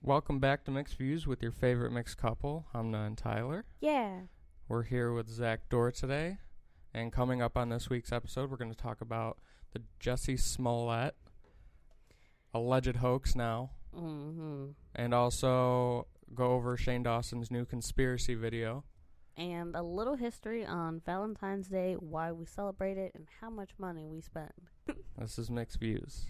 Welcome back to Mixed Views with your favorite mixed couple, Humna and Tyler. Yeah. We're here with Zach Dorr today, and coming up on this week's episode, we're going to talk about the Jussie Smollett alleged hoax now, and also go over Shane Dawsons' new conspiracy video. And a little history on Valentine's Day, why we celebrate it, and how much money we spend. This is Mixed Views.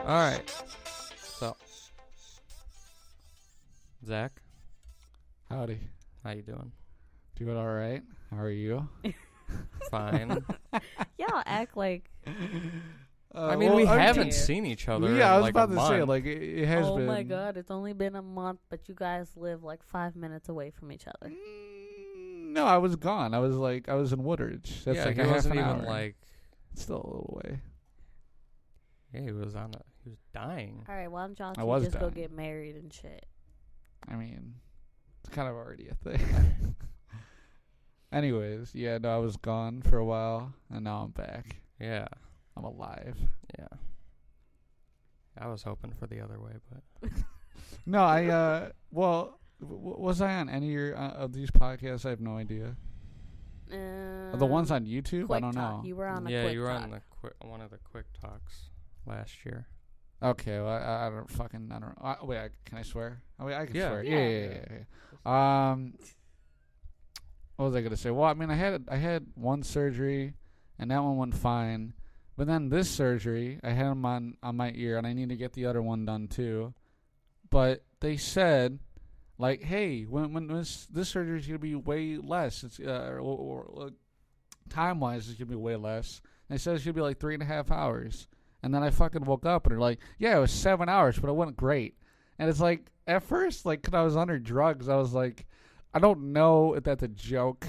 Alright, so Zach, howdy. How you doing? Doing all right. How are you? Fine. Y'all act like... I mean, we haven't seen each other. Yeah, I was like about a to month. say, like, it has been. Oh my god, it's only been a month, but you guys live like 5 minutes away from each other. No, I was gone. I was in Woodridge. That's yeah, like he a half wasn't an even hour. like. It's still a little way. Yeah, he was dying. Alright, why don't y'all I was just go dying. get married and shit? I mean, it's kind of already a thing. Anyways, yeah, no, I was gone for a while, and now I'm back. Yeah. I'm alive. Yeah. I was hoping for the other way, but No, was I on any of these podcasts? I have no idea. The ones on YouTube? I don't know. You were on a yeah, quick you were talk. on one of the quick talks last year. Okay, well, I don't. Wait, can I swear? Oh, wait, I can Yeah. swear. Yeah. Yeah. What was I gonna say? Well, I mean, I had one surgery, and that one went fine. But then this surgery, I had them on my ear, and I need to get the other one done too. But they said, like, hey, when this surgery is gonna be way less. It's time wise, it's gonna be way less. And they said it's gonna be like 3.5 hours. And then I fucking woke up and they're like, yeah, it was 7 hours, but it went great. And it's like, at first, like, 'cause I was under drugs, I was like, I don't know if that's a joke.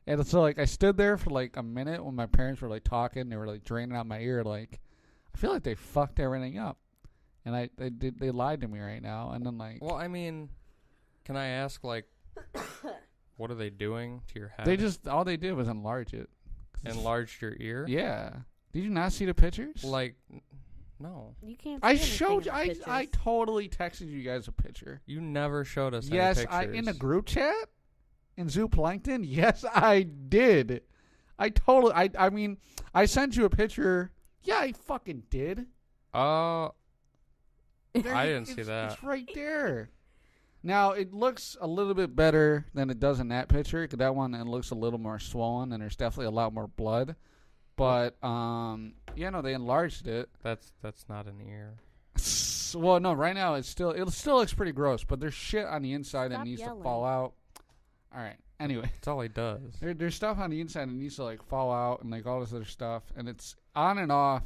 And so, like, I stood there for, like, a minute when my parents were, like, talking. They were, like, draining out my ear. Like, I feel like they fucked everything up. And they lied to me right now. And then, like... Well, I mean, can I ask, like, what are they doing to your head? All they did was enlarge it. Enlarged your ear? Yeah. Did you not see the pictures? Like, no. You can't see I anything showed you. in the pictures. I totally texted you guys a picture. You never showed us Yes, any pictures. in a group chat in Zooplankton. Yes, I did. I mean, I sent you a picture. Yeah, I fucking did. I didn't see that. It's right there. Now, it looks a little bit better than it does in that picture, because that one, it looks a little more swollen, and there's definitely a lot more blood. But, they enlarged it. That's not an ear. Well, no, right now, it still looks pretty gross, but there's shit on the inside that Stop needs yelling. to fall out. All right. Anyway. That's all he does. There's stuff on the inside that needs to, like, fall out and, like, all this other stuff. And it's on and off.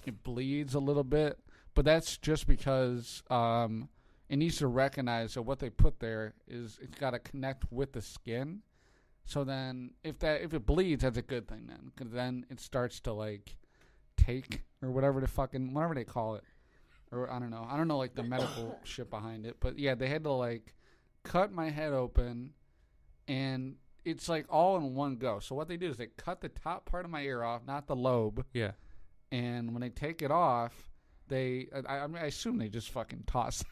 It bleeds a little bit. But that's just because it needs to recognize that what they put there is it's got to connect with the skin. So then if it bleeds, that's a good thing then. Because then it starts to, like, take or whatever they call it. Or I don't know, like, the medical shit behind it. But, yeah, they had to, like, cut my head open. And it's, like, all in one go. So what they do is they cut the top part of my ear off, not the lobe. Yeah. And when they take it off, I assume they just fucking toss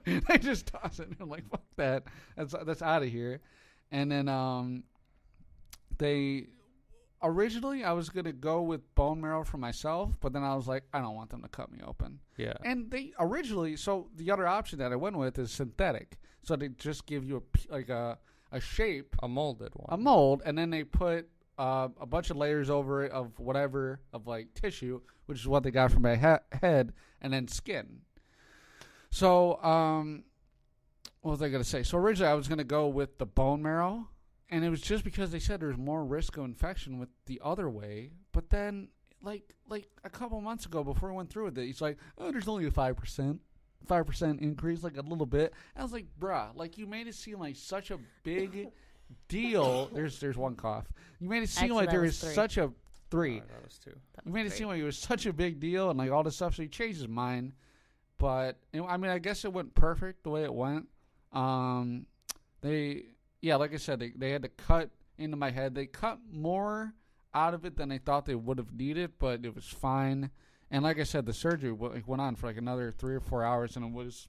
it. They just toss it. And they're like, fuck that. That's out of here. And then originally I was going to go with bone marrow for myself, but then I was like, I don't want them to cut me open. Yeah. And so the other option that I went with is synthetic. So they just give you a shape. A molded one. A mold, and then they put a bunch of layers over it of whatever, of like tissue, which is what they got from my head, and then skin. So, what was I going to say? So originally I was going to go with the bone marrow, and it was just because they said there's more risk of infection with the other way. But then, like a couple months ago, before we went through with it, he's like, oh, there's only a 5% increase, like a little bit. And I was like, bruh, like you made it seem like such a big deal. There's one cough. You made it seem Actually, like there that was was such a 3. That was 2. You made it seem like it was such a big deal and like all this stuff. So he changed his mind. But I mean, I guess it went perfect the way it went. Like I said, they had to cut into my head. They cut more out of it than they thought they would have needed, but it was fine. And like I said, the surgery went on for like another 3 or 4 hours, and it was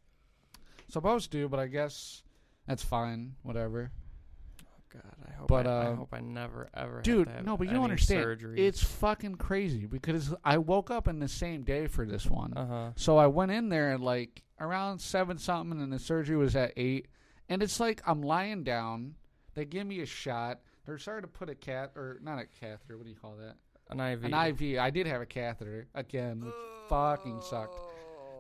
supposed to, but I guess that's fine. Whatever. God, I hope I never ever have to have but you any don't understand. surgeries. It's fucking crazy because I woke up in the same day for this one. Uh-huh. So I went in there at like around 7 something, and the surgery was at 8. And it's like I'm lying down. They give me a shot. They're starting to put not a catheter. What do you call that? An IV. An IV. I did have a catheter again, which fucking sucked.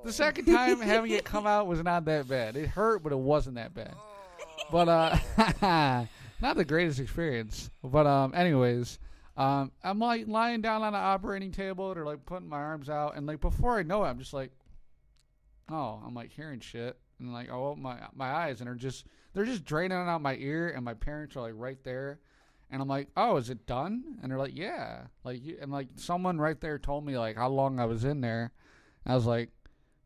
The second time having it come out was not that bad. It hurt, but it wasn't that bad. But not the greatest experience. But anyways, I'm like lying down on the operating table. They're like putting my arms out, and like before I know it, I'm just like, oh, I'm like hearing shit, and like I open my eyes, and they're just draining it out my ear, and my parents are like right there, and I'm like, oh, is it done? And they're like, yeah, and like someone right there told me like how long I was in there. And I was like,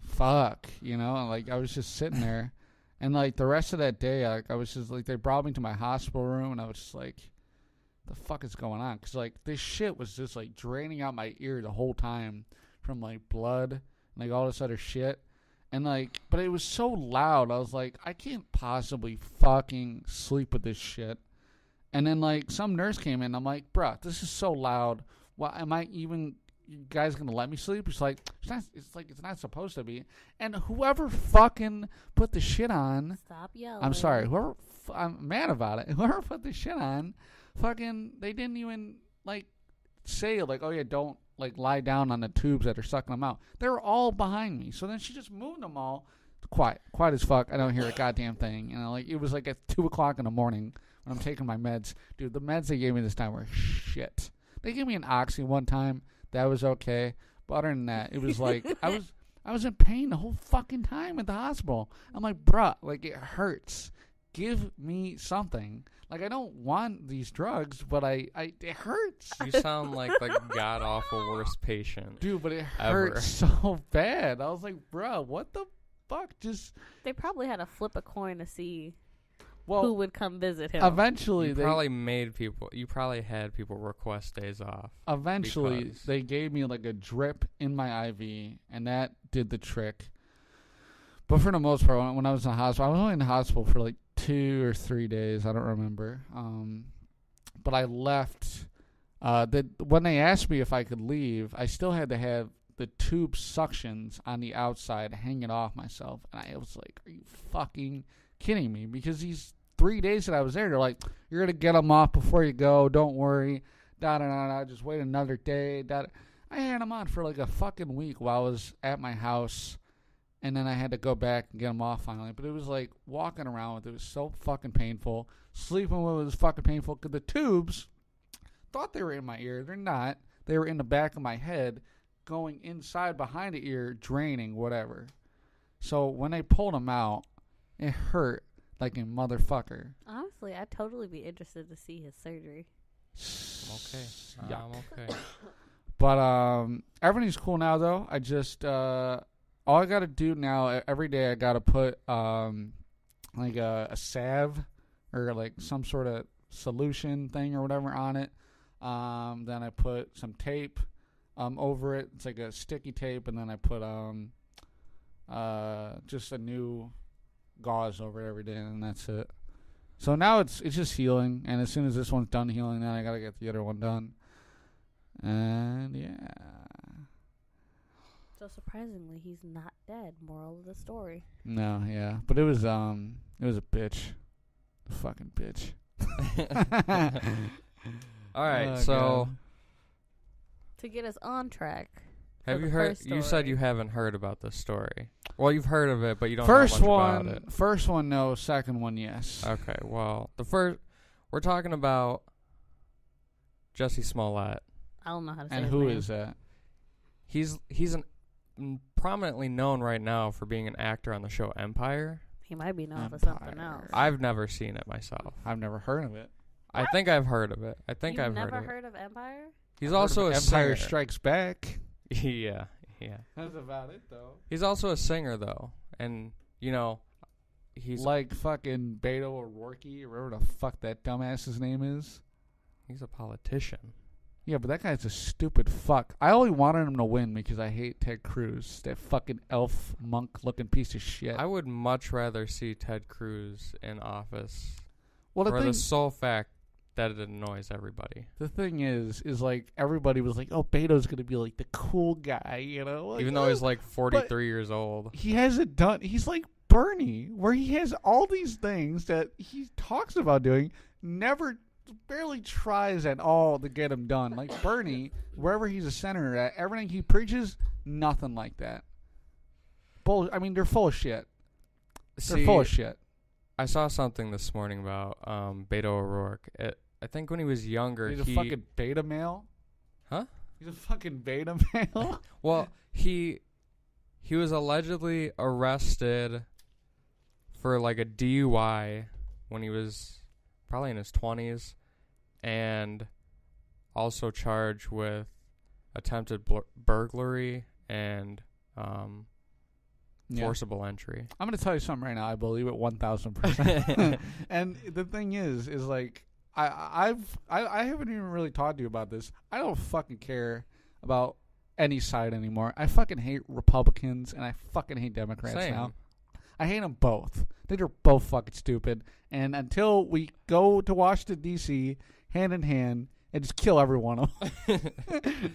fuck, and like I was just sitting there. And, like, the rest of that day, I was just, like, they brought me to my hospital room, and I was just like, the fuck is going on? Because, like, this shit was just, like, draining out my ear the whole time from, like, blood and, like, all this other shit. And, like, but it was so loud. I was like, I can't possibly fucking sleep with this shit. And then, like, some nurse came in. I'm like, bruh, this is so loud. Why am I even... You guys gonna let me sleep? It's like it's not supposed to be. And whoever fucking put the shit on, stop yelling. I'm sorry. I'm mad about it. Whoever put the shit on, fucking, they didn't even like say like, oh yeah, don't like lie down on the tubes that are sucking them out. They were all behind me. So then she just moved them all. Quiet as fuck. I don't hear a goddamn thing. And like it was like at 2:00 in the morning when I'm taking my meds. Dude, the meds they gave me this time were shit. They gave me an Oxy one time. That was okay. But other than that, it was like I was in pain the whole fucking time at the hospital. I'm like, bruh, like it hurts. Give me something. Like I don't want these drugs, but it hurts. You sound like the god awful worst patient. Dude, but it hurts so bad. I was like, bruh, what the fuck? They probably had to flip a coin to see who would come visit him. Eventually, you probably had people request days off. Eventually, they gave me like a drip in my IV, and that did the trick. But for the most part, when I was in the hospital, I was only in the hospital for like 2 or 3 days. I don't remember. But I left. When they asked me if I could leave, I still had to have the tube suctions on the outside hanging off myself. And I was like, are you fucking kidding me? Because these 3 days that I was there, they're like, you're going to get them off before you go. Don't worry. Just wait another day. I had them on for like a fucking week while I was at my house. And then I had to go back and get them off finally. But it was like walking around with it was so fucking painful. Sleeping with it was fucking painful because the tubes thought they were in my ear. They're not. They were in the back of my head going inside behind the ear, draining, whatever. So when they pulled them out, it hurt like a motherfucker. Honestly, I'd totally be interested to see his surgery. Okay. I'm okay. But everything's cool now, though. I just all I gotta do now every day, I gotta put like a salve or like some sort of solution thing or whatever on it. Then I put some tape over it. It's like a sticky tape, and then I put just a new gauze over it every day, and that's it. So now it's just healing, and as soon as this one's done healing, then I gotta get the other one done. And yeah. So surprisingly, he's not dead. Moral of the story. No, yeah, but it was a bitch, a fucking bitch. All right, so God. To get us on track. Have you heard? You said you haven't heard about this story. Well, you've heard of it, but you don't first know much about it. First one, no. Second one, yes. Okay, well, we're talking about Jussie Smollett. I don't know how to say and his who name. is that? He's prominently known right now for being an actor on the show Empire. He might be known for something else. I've never seen it myself. I've never heard of it. What? I think I've heard of it. You've never heard of Empire? He's also a Empire singer. Strikes Back. Yeah. Yeah. That's about it, though. He's also a singer, though. And, you know, he's like fucking Beto O'Rourke, or whatever the fuck that dumbass's name is. He's a politician. Yeah, but that guy's a stupid fuck. I only wanted him to win because I hate Ted Cruz, that fucking elf monk-looking piece of shit. I would much rather see Ted Cruz in office Well, for the sole fact that it annoys everybody. The thing is like everybody was like, "Oh, Beto's gonna be like the cool guy," you know. Like, even though he's like 43 years old, he hasn't done. He's like Bernie, where he has all these things that he talks about doing, barely tries at all to get them done. Like Bernie, wherever he's a senator at, everything he preaches, nothing like that. I mean, they're full of shit. They're full of shit. I saw something this morning about Beto O'Rourke. I think when he was younger, he's a fucking beta male. Huh? He's a fucking beta male. Well, he was allegedly arrested for like a DUI when he was probably in his 20s, and also charged with attempted burglary and forcible entry. I'm going to tell you something right now. I believe it 1,000%. And the thing is like, I haven't even really talked to you about this. I don't fucking care about any side anymore. I fucking hate Republicans and I fucking hate Democrats now. I hate them both. I think they're both fucking stupid. And until we go to Washington, D.C., hand in hand, and just kill every one of them,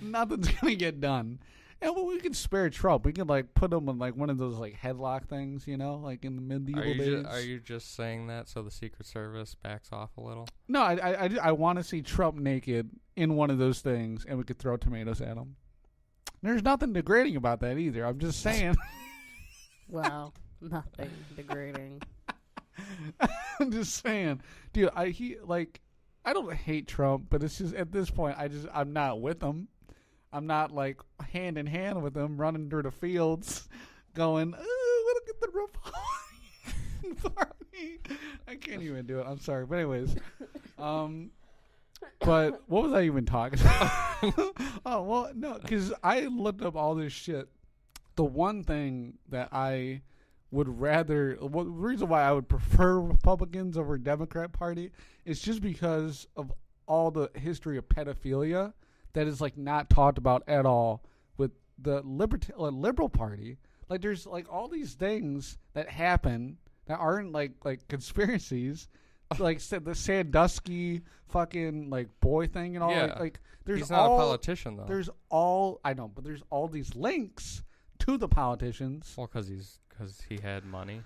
nothing's going to get done. And we can spare Trump. We can like put him in like one of those like headlock things, you know, like in the medieval days. Are you just saying that so the Secret Service backs off a little? No, I want to see Trump naked in one of those things, and we could throw tomatoes at him. There's nothing degrading about that either. I'm just saying. Wow, nothing degrading. I'm just saying, dude. I don't hate Trump, but it's just at this point, I'm not with him. I'm not like hand in hand with them running through the fields going, oh, look at the Republican Party. I can't even do it. I'm sorry. But anyways, but what was I even talking about? Oh, well, no, because I looked up all this shit. The one thing that I would rather, the reason why I would prefer Republicans over Democrat Party is just because of all the history of pedophilia that is like not talked about at all with the liberal party. Like there's like all these things that happen that aren't like conspiracies, like the Sandusky fucking like boy thing and all. Yeah. Like there's he's not a politician though. There's all I know, but there's all these links to the politicians. Well, because he had money.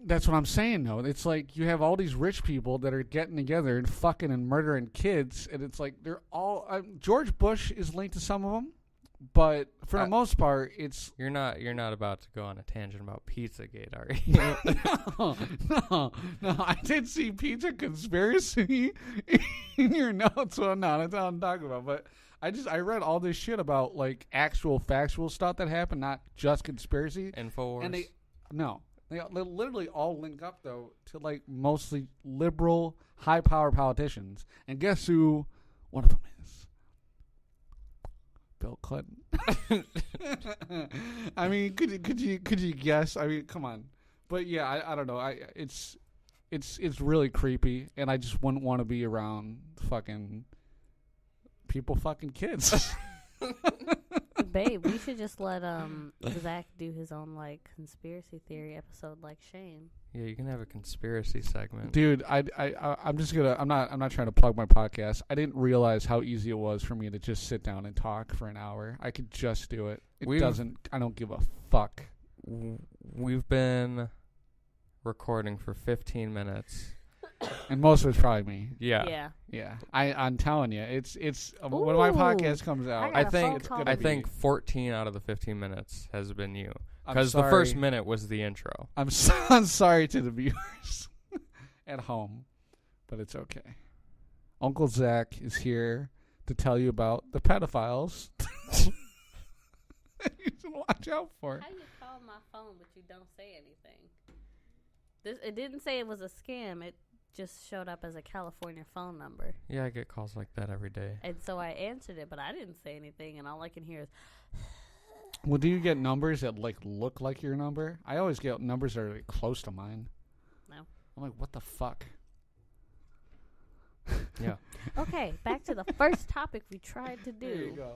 That's what I'm saying, though. It's like you have all these rich people that are getting together and fucking and murdering kids, and it's like they're all. George Bush is linked to some of them, but for the most part, it's. You're not about to go on a tangent about Pizzagate, are you? No. I did see Pizza Conspiracy in your notes. Well, no, that's what I'm talking about. But I read all this shit about like actual factual stuff that happened, not just conspiracy. Infowars. And They literally all link up, though, to, like, mostly liberal, high-power politicians. And guess who one of them is? Bill Clinton. I mean, could you guess? I mean, come on. But, yeah, I don't know. It's really creepy, and I just wouldn't want to be around fucking people fucking kids. Babe, we should just let Zach do his own like conspiracy theory episode like Shane. Yeah, you can have a conspiracy segment. Dude, I'm just gonna I'm not trying to plug my podcast. I didn't realize how easy it was for me to just sit down and talk for an hour. I could just do it. I don't give a fuck. We've been recording for 15 minutes. And most of it's probably me. Yeah. I'm telling you, it's when my podcast comes out. I think 14 out of the 15 minutes has been you, because the first minute was the intro. I'm sorry to the viewers at home, but it's okay. Uncle Zach is here to tell you about the pedophiles that you should watch out for. How you call my phone but you don't say anything? It didn't say it was a scam. It just showed up as a California phone number. Yeah, I get calls like that every day. And so I answered it, but I didn't say anything, and all I can hear is... Well, do you get numbers that like look like your number? I always get numbers that are like, close to mine. No. I'm like, what the fuck? Yeah. Okay, back to the first topic we tried to do. There you go.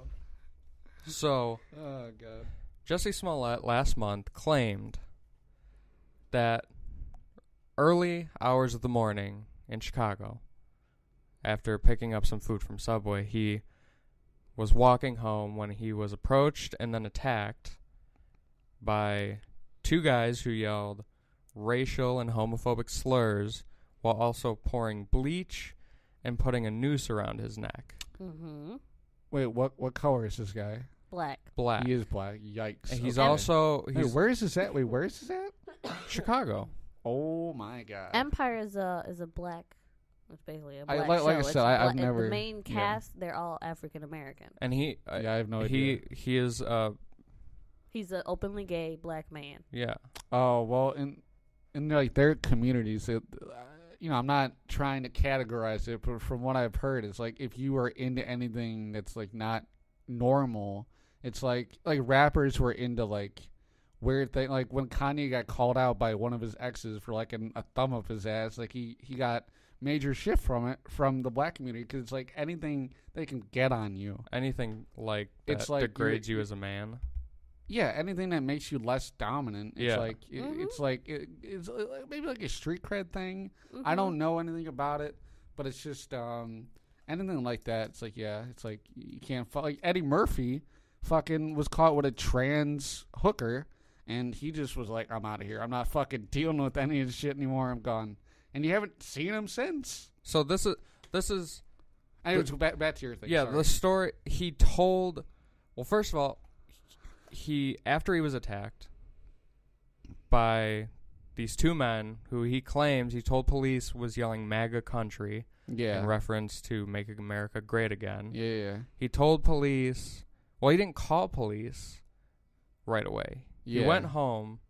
So, Oh god. Jussie Smollett last month claimed that early hours of the morning in Chicago, after picking up some food from Subway, he was walking home when he was approached and then attacked by two guys who yelled racial and homophobic slurs while also pouring bleach and putting a noose around his neck. Mm-hmm. Wait, what color is this guy? Black. Black. He is black. Yikes. And he's Okay. also Wait, where is this at? Wait, where is this at? Chicago. Oh my god. Empire is a black. It's basically a I- black like show. I It's said, I've the never- main yeah. cast. They're all African American. And he Yeah, I have no idea. he is He's an openly gay black man. yeah. Oh well, in like their communities, I'm not trying to categorize it, but from what I've heard, it's like if you are into anything that's like not normal, it's like rappers were into like weird thing. Like when Kanye got called out by one of his exes for like a thumb up his ass, like he got major shit from the black community because it's like anything they can get on you. Anything like that It's like degrades you as a man. Yeah, anything that makes you less dominant. It's Yeah. like it's like it's maybe like a street cred thing. Mm-hmm. I don't know anything about it, but it's just anything like that. It's like it's like you can't like Eddie Murphy, fucking was caught with a trans hooker, and he just was like, I'm out of here. I'm not fucking dealing with any of this shit anymore. I'm gone. And you haven't seen him since. So this is Anyways, go back to your thing. yeah, sorry. the story he told. Well, first of all, after he was attacked by these two men who he claims he told police was yelling MAGA country Yeah. in reference to Make America Great Again. Yeah. He told police. Well, he didn't call police right away. Yeah. He went home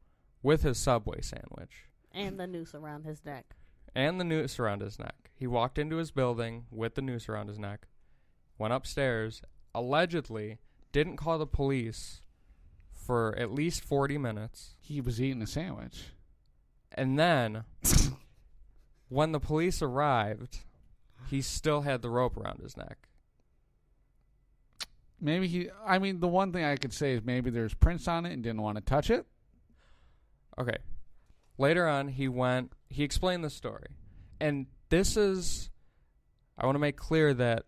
with his Subway sandwich And the noose around his neck. and the noose around his neck. He walked into his building with the noose around his neck, went upstairs, allegedly didn't call the police for at least 40 minutes. He was eating a sandwich. And then, when the police arrived, he still had the rope around his neck. Maybe the one thing I could say is maybe there's prints on it and didn't want to touch it. Okay. Later on, he explained the story. And this is, I want to make clear that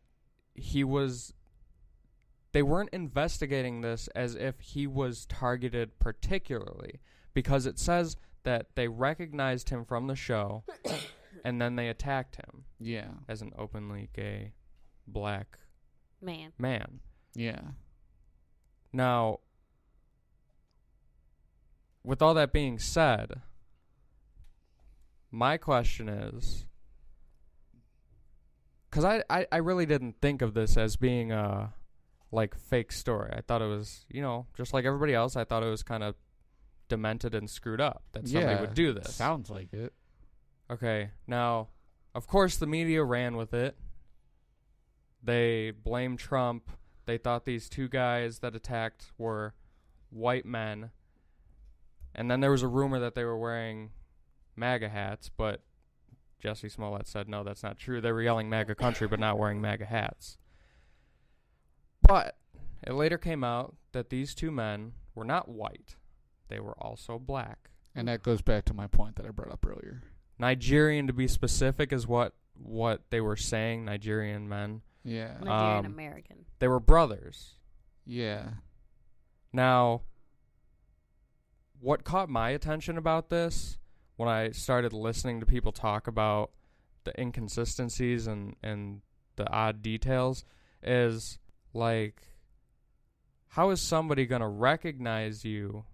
they weren't investigating this as if he was targeted particularly, because it says that they recognized him from the show and then they attacked him. Yeah. As an openly gay black Man. Yeah. Now, with all that being said, my question is, because I really didn't think of this as being a fake story. I thought it was, just like everybody else, I thought it was kind of demented and screwed up that somebody would do this. Sounds like it. Okay, now, of course the media ran with it. They blamed Trump. They thought these two guys that attacked were white men. And then there was a rumor that they were wearing MAGA hats, but Jussie Smollett said, no, that's not true. They were yelling MAGA country, but not wearing MAGA hats. But it later came out that these two men were not white. They were also black. And that goes back to my point that I brought up earlier. Nigerian, to be specific, is what they were saying, Nigerian men. Yeah. Nigerian American. They were brothers. Yeah. Now, what caught my attention about this, when I started listening to people talk about the inconsistencies and the odd details, is like, how is somebody going to recognize you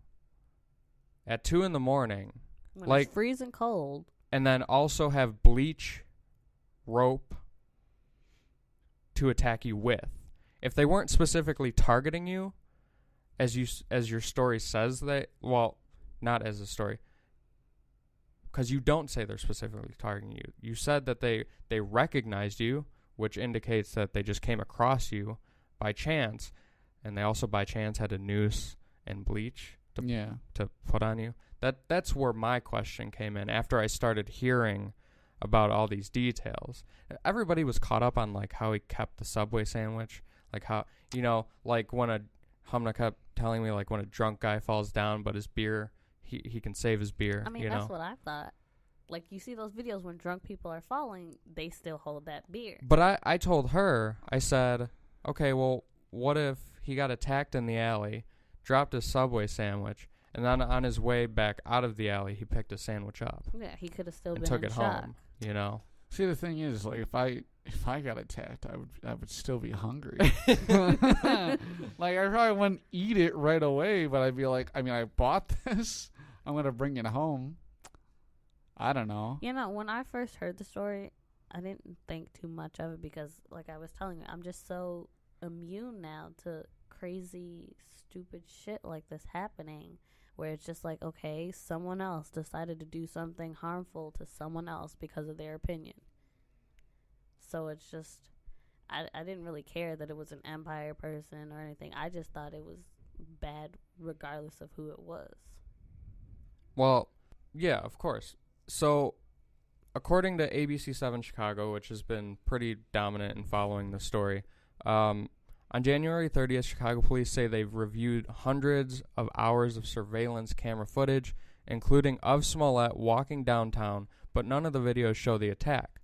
at 2 a.m. When it's freezing cold. and then also have bleach, rope to attack you with? If they weren't specifically targeting you, as your story says not as a story, because you don't say they're specifically targeting you. You said that they recognized you, which indicates that they just came across you by chance, and they also by chance had a noose and bleach Yeah. to put on you. That's where my question came in after I started hearing about all these details. Everybody was caught up on like how he kept the Subway sandwich, like how, you know, like when Humna kept telling me like when a drunk guy falls down but his beer, he can save his beer. I mean, you that's know? what I thought. Like, you see those videos when drunk people are falling, they still hold that beer. But I told her, I said, okay, well, what if he got attacked in the alley, dropped his Subway sandwich, and then on his way back out of the alley, he picked a sandwich up Yeah, he could have still and been took in it shock. home, you know? See, the thing is, like, if I got attacked, I would still be hungry. Like, I probably wouldn't eat it right away, but I'd be like, I mean, I bought this. I'm gonna bring it home. I don't know. You know, when I first heard the story, I didn't think too much of it because, like I was telling you, I'm just so immune now to crazy, stupid shit like this happening, where it's just like, okay, someone else decided to do something harmful to someone else because of their opinion. So it's just, I didn't really care that it was an Empire person or anything. I just thought it was bad regardless of who it was. Well, yeah, of course. So, according to ABC7 Chicago, which has been pretty dominant in following the story, on January 30th, Chicago police say they've reviewed hundreds of hours of surveillance camera footage, including of Smollett walking downtown, but none of the videos show the attack.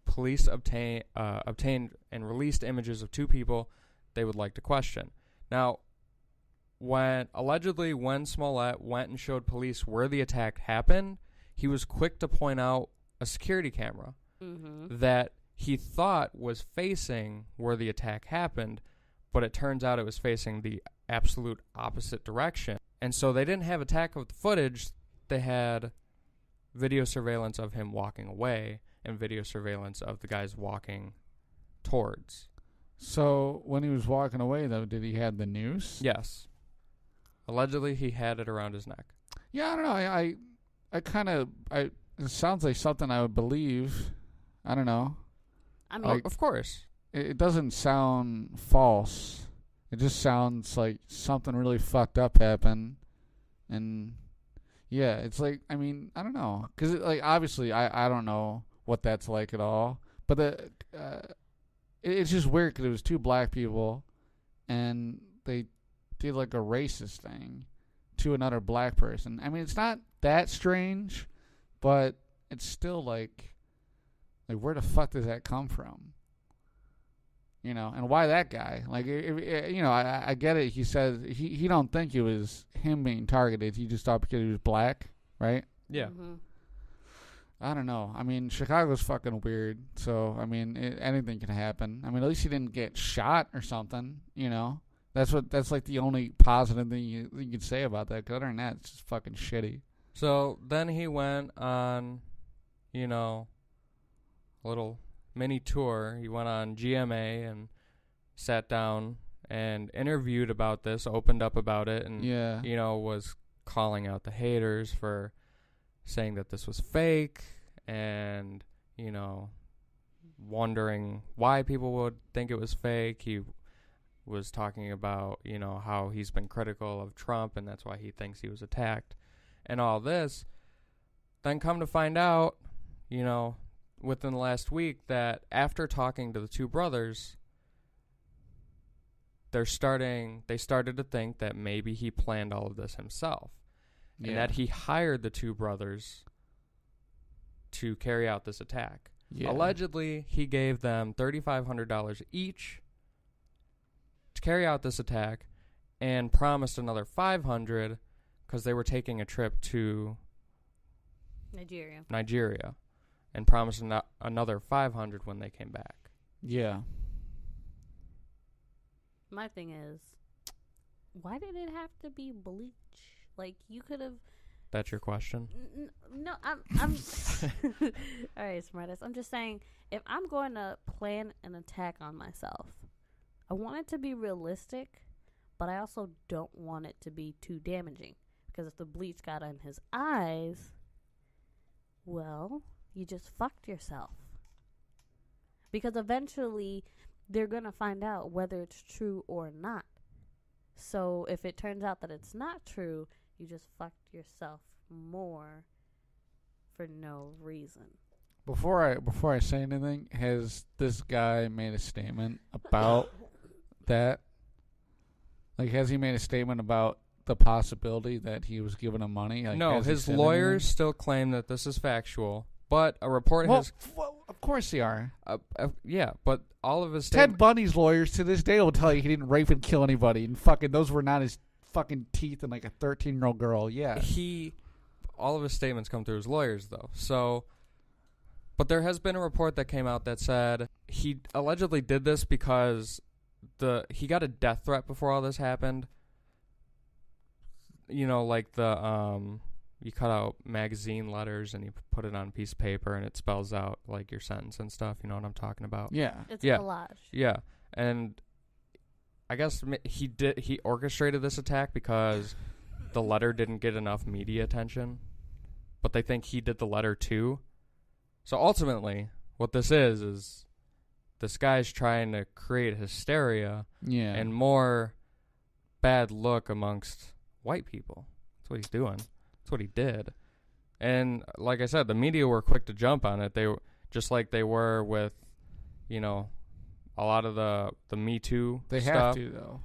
Police obtained and released images of two people they would like to question. Now, when Smollett went and showed police where the attack happened, he was quick to point out a security camera that he thought was facing where the attack happened, but it turns out it was facing the absolute opposite direction. And so they didn't have attack of the footage. They had video surveillance of him walking away and video surveillance of the guys walking towards. So when he was walking away, though, did he have the noose? Yes. Allegedly, he had it around his neck. Yeah, I don't know. It sounds like something I would believe. I don't know. I mean, Like, of course. It doesn't sound false. It just sounds like something really fucked up happened. And yeah, it's like, I mean, I don't know. Because, like, obviously, I don't know what that's like at all. But it's just weird because it was two black people and they did like a racist thing to another black person. I mean, it's not that strange, but it's still like where the fuck does that come from? You know, and why that guy? Like, you know, I get it. He said he don't think it was him being targeted. He just thought because he was black, right? Yeah. Mm-hmm. I don't know. I mean, Chicago's fucking weird. So, I mean, anything can happen. I mean, at least he didn't get shot or something, you know? That's like the only positive thing you could say about that. 'Cause other than that, it's just fucking shitty. So then he went on, you know, a little mini tour. He went on GMA and sat down and interviewed about this, opened up about it, and, Yeah. you know, was calling out the haters for saying that this was fake and, you know, wondering why people would think it was fake. He was talking about, you know, how he's been critical of Trump and that's why he thinks he was attacked and all this. Then come to find out, you know, within the last week that after talking to the two brothers, they started to think that maybe he planned all of this himself. Yeah. And that he hired the two brothers to carry out this attack. Yeah. Allegedly, he gave them $3,500 each to carry out this attack and promised another $500 because they were taking a trip to Nigeria and promised another $500 when they came back. Yeah. My thing is, why did it have to be bleach? Like, you could have... That's your question? No, I'm all right, smartest. I'm just saying, if I'm going to plan an attack on myself, I want it to be realistic, but I also don't want it to be too damaging. Because if the bleach got in his eyes, well, you just fucked yourself. Because eventually, they're going to find out whether it's true or not. So if it turns out that it's not true, you just fucked yourself more for no reason. Before I say anything, has this guy made a statement about that? Like, has he made a statement about the possibility that he was giving him money? Like, no, his lawyers still claim that this is factual, but a report has... Well, of course they are. Yeah, but all of his... Ted Bundy's lawyers to this day will tell you he didn't rape and kill anybody, and fucking those were not his fucking teeth in like a 13-year-old girl. Yeah. All of his statements come through his lawyers, though. So... But there has been a report that came out that said he allegedly did this because he got a death threat before all this happened. You know, like you cut out magazine letters and you put it on a piece of paper and it spells out like your sentence and stuff. You know what I'm talking about? Yeah. It's a collage. Yeah. And I guess he orchestrated this attack because the letter didn't get enough media attention. But they think he did the letter too. So ultimately, what this is this guy's trying to create hysteria and more bad look amongst white people. That's what he's doing. That's what he did. And like I said, the media were quick to jump on it. They were just like they were with, you know, a lot of the Me Too They stuff. have to, though.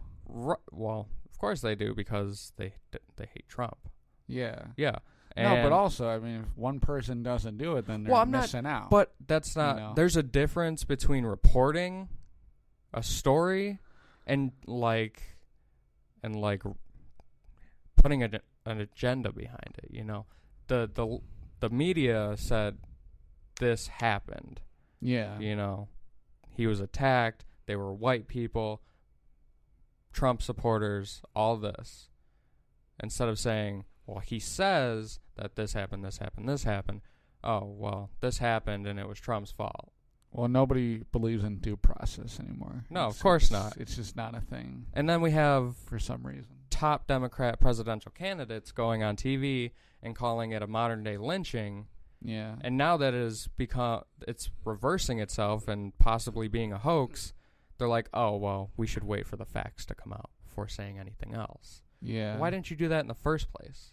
Well, of course they do because they hate Trump. Yeah. Yeah. No, but also, I mean, if one person doesn't do it, then they're missing out. But that's not... You know? There's a difference between reporting a story and putting an agenda behind it, you know? The media said this happened. Yeah. You know? He was attacked. They were white people, Trump supporters, all this. Instead of saying... Well, he says that this happened, this happened, this happened. Oh, well, this happened and it was Trump's fault. Well, nobody believes in due process anymore. No, of course not. It's just not a thing. And then we have, for some reason, top Democrat presidential candidates going on TV and calling it a modern-day lynching. Yeah. And now that it's reversing itself and possibly being a hoax, they're like, oh, well, we should wait for the facts to come out before saying anything else. Yeah. Why didn't you do that in the first place?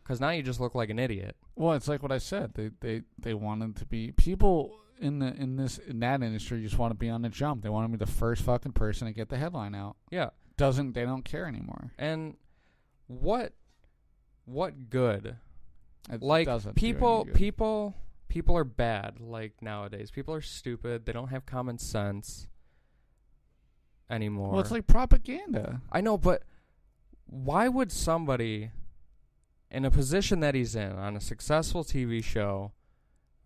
Because now you just look like an idiot. Well, it's like what I said. They wanted to be people in that industry. Just want to be on the jump. They want to be the first fucking person to get the headline out. Yeah. They don't care anymore. And what good? It like doesn't people are bad. Like nowadays, people are stupid. They don't have common sense anymore. Well, it's like propaganda. I know, but why would somebody in a position that he's in, on a successful TV show,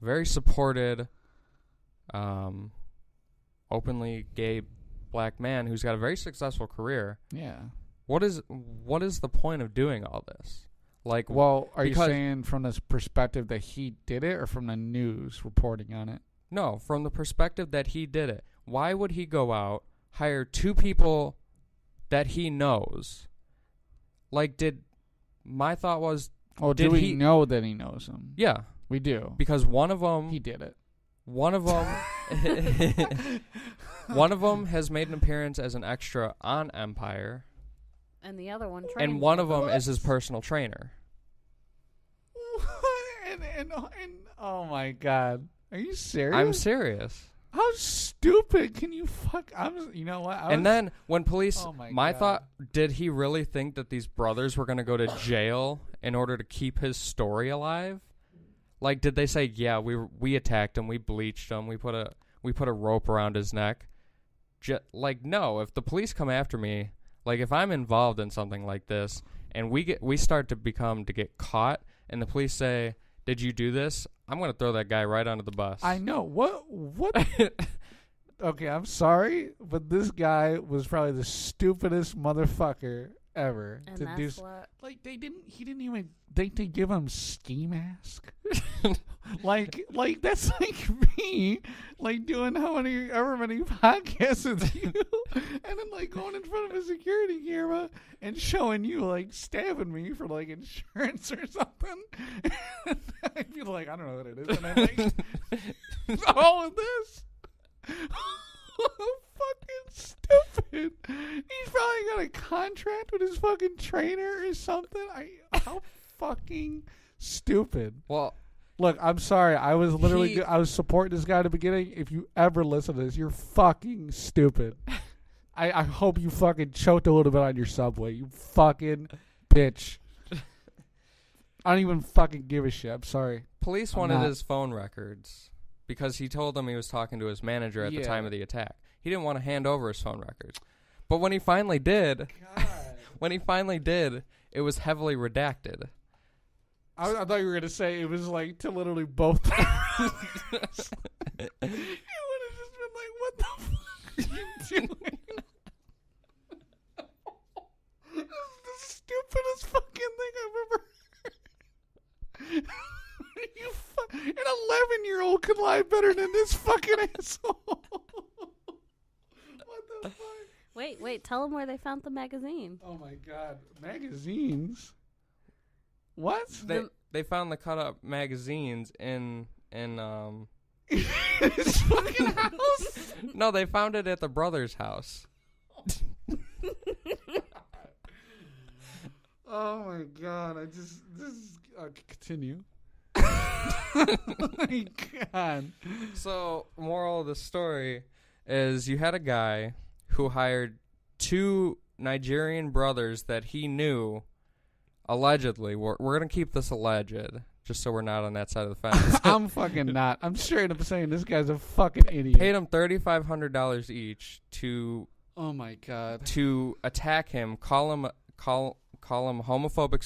very supported, openly gay black man who's got a very successful career. Yeah. What is the point of doing all this? Like, well, are you saying from this perspective that he did it, or from the news reporting on it? No, from the perspective that he did it. Why would he go out, hire two people that he knows? Like, my thought was... Oh, do we know that he knows him? Yeah. We do. Because one of them... He did it. One of them... one of them has made an appearance as an extra on Empire. And the other one trained. And one of them is his personal trainer. and oh my God. Are you serious? I'm serious. How stupid can you you know what? And then when police, oh my thought, did he really think that these brothers were going to go to jail in order to keep his story alive? Like, did they say, yeah, we attacked him, we bleached him, we put a rope around his neck? Like, no, if the police come after me, like if I'm involved in something like this and we start to get caught and the police say, did you do this? I'm going to throw that guy right under the bus. I know. What? Okay, I'm sorry, but this guy was probably the stupidest motherfucker ever. And to that's do what... Like, he didn't even think to give him ski mask. like that's like me, like doing however many podcasts with you, and then like going in front of a security camera and showing you like stabbing me for like insurance or something. I'd be like, I don't know what it is, and I'm like, all of this. Fucking stupid. He's probably got a contract with his fucking trainer or something? How fucking stupid. Well, look, I'm sorry. I was literally I was supporting this guy at the beginning. If you ever listen to this, you're fucking stupid. I hope you fucking choked a little bit on your Subway. You fucking bitch. I don't even fucking give a shit. I'm sorry. Police wanted his phone records because he told them he was talking to his manager at the time of the attack. He didn't want to hand over his phone records. But when he finally did, it was heavily redacted. I thought you were going to say it was like to literally both. He would have just been like, what the fuck are you doing? This is the stupidest fucking thing I've ever heard. An 11-year-old could lie better than this fucking asshole. What the fuck? Wait, tell them where they found the magazine. Oh my god, magazines? What? They found the cut up magazines in his fucking house? No, they found it at the brother's house. Oh my god, continue. Oh my god. So, moral of the story is you had a guy who hired 2 Nigerian brothers that he knew, allegedly. We're going to keep this alleged, just so we're not on that side of the fence. I'm fucking not. I'm straight up saying this guy's a fucking idiot. Paid him $3,500 each to... Oh my god. To attack him, call him homophobic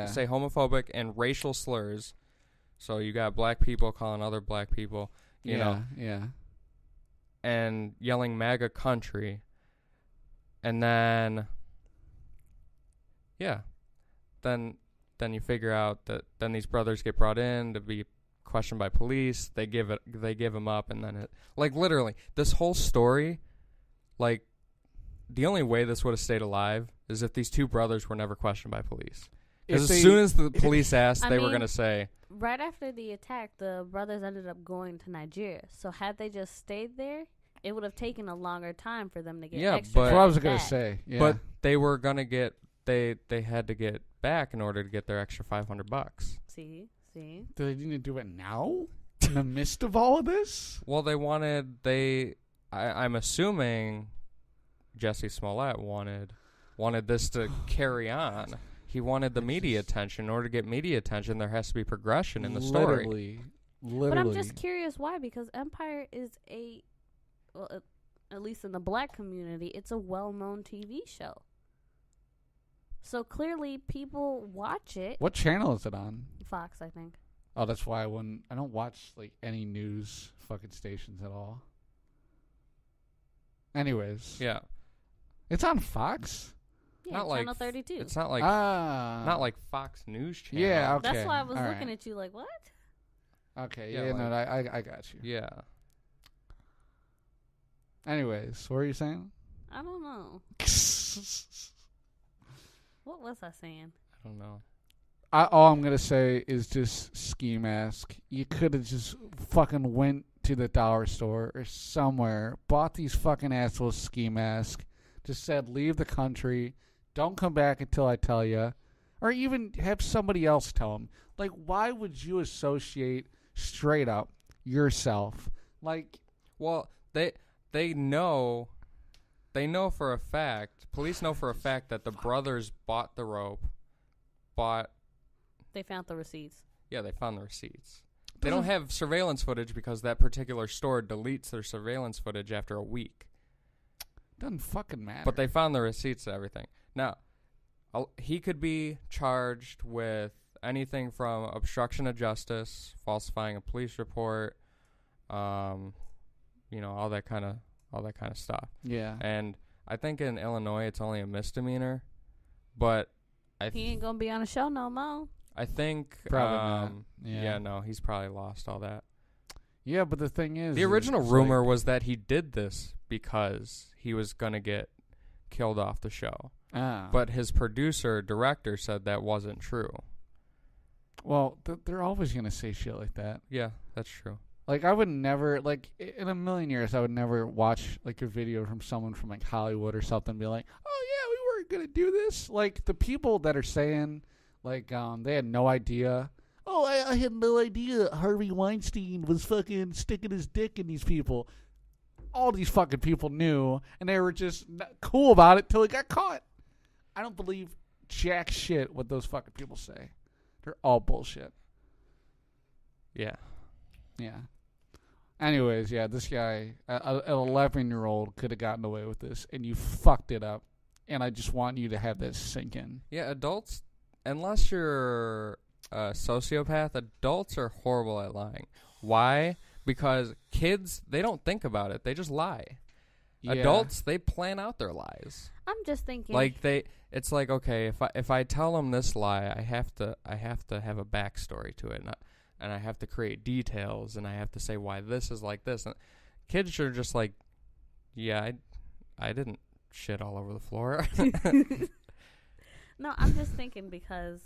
say homophobic and racial slurs. So you got black people calling other black people, you know. Yeah. And yelling MAGA country. And then Then you figure out that then these brothers get brought in to be questioned by police. They give him up, and then literally this whole story, like, the only way this would have stayed alive is if these 2 brothers were never questioned by police. Because as soon as the police asked, they were going to say... Right after the attack, the brothers ended up going to Nigeria. So had they just stayed there, it would have taken a longer time for them to get extra. That's what I was going to say. Yeah. But they were going to get... They had to get back in order to get their extra $500. See? Do they need to do it now? In the midst of all of this? Well, I'm assuming... Jussie Smollett wanted this to carry on. He wanted the media attention. In order to get media attention, there has to be progression in the story. Literally. But I'm just curious why, because Empire is at least in the black community, it's a well-known TV show. So clearly people watch it. What channel is it on? Fox, I think. Oh, that's why I don't watch like any news fucking stations at all. Anyways. Yeah. It's on Fox? Yeah, not Channel like 32. It's not like Fox News Channel. Yeah, okay. That's why I was looking at you like, what? Okay, I got you. Yeah. Anyways, what were you saying? I don't know. What was I saying? I don't know. All I'm going to say is just ski mask. You could have just fucking went to the dollar store or somewhere, bought these fucking assholes ski mask, just said leave the country, don't come back until I tell you, or even have somebody else tell them. Like, why would you associate straight up yourself? Like, well, they know for a fact, police know for a fact that the brothers bought the rope, They found the receipts. Yeah, they found the receipts. They don't have surveillance footage because that particular store deletes their surveillance footage after a week. Doesn't fucking matter. But they found the receipts and everything. Now, he could be charged with anything from obstruction of justice, falsifying a police report, all that kind of stuff. Yeah. And I think in Illinois it's only a misdemeanor, but he ain't gonna be on a show no more. I think probably not. Yeah, no, he's probably lost all that. Yeah, but the thing is, the original rumor was that he did this because he was gonna get killed off the show. But his director said that wasn't true. Well, they're always gonna say shit like that. Yeah, that's true. Like, I would never, like, in a million years, I would never watch, like, a video from someone from, like, Hollywood or something and be like, oh, yeah, we going to do this? Like, the people that are saying, like, they had no idea. Oh, I had no idea Harvey Weinstein was fucking sticking his dick in these people. All these fucking people knew, and they were just cool about it till it got caught. I don't believe jack shit what those fucking people say. They're all bullshit. Yeah. Yeah. Anyways, yeah, this guy, an 11-year-old, could have gotten away with this, and you fucked it up. And I just want you to have this sink in. Yeah, adults, unless you're a sociopath, adults are horrible at lying. Why? Because kids, they don't think about it. They just lie. Yeah. Adults, they plan out their lies. I'm just thinking. Like it's like, okay, if I tell them this lie, I have to have a backstory to it, and I have to create details, and I have to say why this is like this. And kids are just like, yeah, I didn't shit all over the floor. No, I'm just thinking because